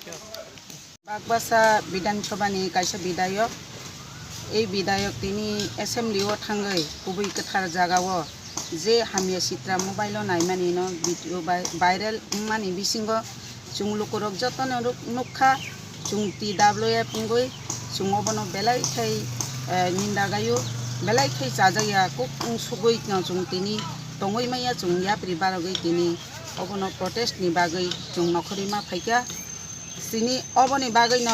बागबासा विधानसभानि कायसा विधायक এই বিধায়ক তিনি এসেম্বলিও থাঙ্গৈ গুबै गोथार জাগাও যে হামিয়া চিত্রা মোবাইল নাইমানি ন ভিডিও ভাইরাল মানি বিসিঙ্গ চুং লুকুরক যতন নুখা চুং টি ডাব্লিউ পুঙ্গৈ চুং অবনো বেলাই খাই নিন্দা গায়ু বেলাই খাই চাজাইয়া কুক সুগৈ চুং তিনি টঙৈ মাইয়া চুং ইয়াপ্রি বারগৈ তিনি অবনো প্রটেস্ট নি বাগৈ চুং নখরি মা ফাইকা সিনি অবনি বাগৈ ন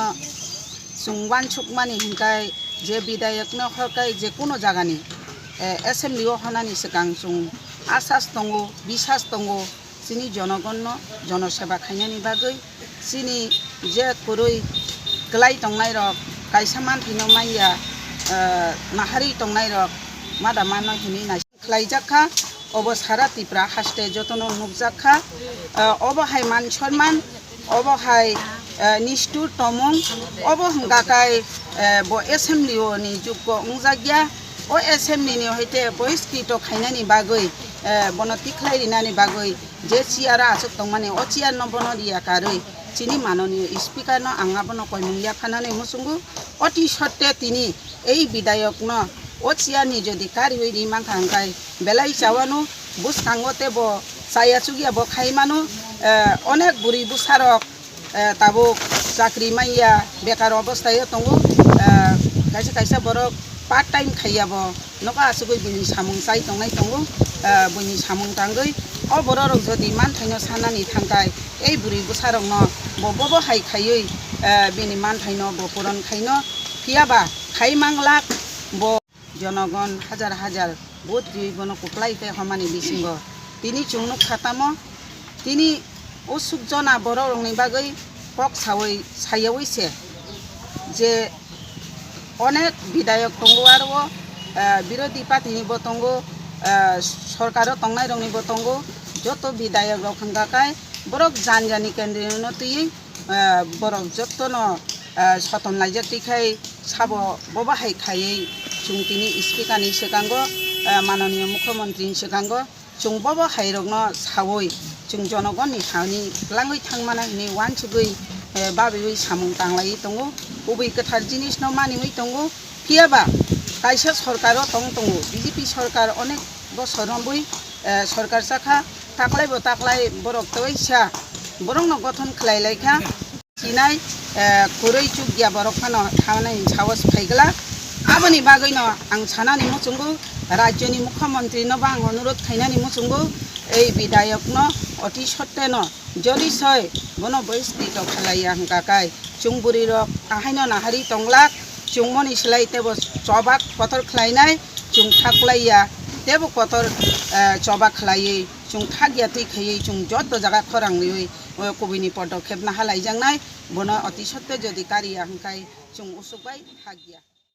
চুং वानसुक मानि हिंकाय जे विधायक न हरकाय जे कोनो जागानि एसेम्बलिओ हनानि सिगां जों आसास दङ बिसास दङ सिनि जनगण जनसेवा खायनानि बागै सिनि जे कुरै गलाय दंनाय रक कायसा मानथैनो माइया नाहारि दंनाय रक मादा मानो हिनि नाय खलायजाखा अब सारा तिप्रा हास्ते जतन नुकजाखा अब हाय मान सन्मान अब हाय निष्ठुर तमं अब हंगाकाय ब एसेम्बलिओ नि जुग अंजागिया ओ एसेम्बलि नि हयते बहिष्कृत खायनानि बागै बन तिखलायरिनानि बागै जे चियारा आसुक दंमाने ओ चियार न बन दिया कारै चिनि माननीय स्पीकर न आंगाबन कयमुंगिया फानानै मुसुंगु अति सत्ते तिनि এই বিধায়ক ন ও চিয়ার নি যদি কারি হই রিমাং খাंगाय বেলাই চাওয়ানো বুস কাঙ্গতে ব চায়া চুগিয়া ব খাইমানো অনেক বুড়ি বুসারক তাবো চাকরি মাইয়া বেকার অবস্থায় দङ কাইসা কাইসা বরক पार्ट टाइम खाइयाब नका आसुगै बिनि सामुं चाय दंनाय दङ बिनि सामुं दांगै अ बररक जदि मान थाइनो सानानि थांगाय এই बुरि बुसारक न बबबो हाय खायै बिनि मान थाइनो बपुरन खाइनो कियाबा खाइमां लाख ब जनगण हाजार हाजार बहुत जीवन कुप्लाइते हमानि बिसिंग तिनि चुंनुक खातामो तिनि असुक जना बररंनि बागै पक सावै सायावैसे जे अनेक विधायक दङ आरो विरोधी पार्टीनिबो दङ सरकार दंनाय रंनिबो दङ जत विधायक रक हंगाकाय बरक जानजानि केन्द्र तुयै बरक जतन सतन लाइजाक तिखाय साबो बबाहाय खायै जों तिनि स्पीकारनि सिगांग माननीय मुख्यमंत्री सिगांग जों बबाहाय रकन सावै जों जनगणनि सानि लाङै थांमाना नि वानसुगै बाबेबै सामुं दांलायै दङ गुबै गोथार जिनिस न मानिमै दङ कियाबा कायसा सरकार दङ बीजेपी सरकार अनेक बसर बै सरकार साखा ताक्लाय बरक तैसा बरक न गठन खलायलायखा चिनाय कुरै चुगिया बरक फानो थानाय सावस फाइगला आबनि बागै न आं सानानि मुचुंगु राज्यनि मुख्यमंत्री न बा आं अनुरोध खायनानि मुचुंगु এই বিধায়ক ন অতি সত্তে ন যদি সয় বন বহিষ্কৃত খালাইয়া হংকাকাই চুংবুরি রক আহাইন নাহারি টংলাক চুংমনি সিলাই তেব চবাক পথর খালাইনাই চুং থাকলাইয়া তেব পথর চবাক খালাইयै চুং থাগিয়া থैखैयै চুং যত জায়গা খরাংयै কবিনি পদক্ষেপ না হালাইজাंनाय বন অতি সত্তে যদি কারিয়া হংকাই চুং উসুকবাই থাগিয়া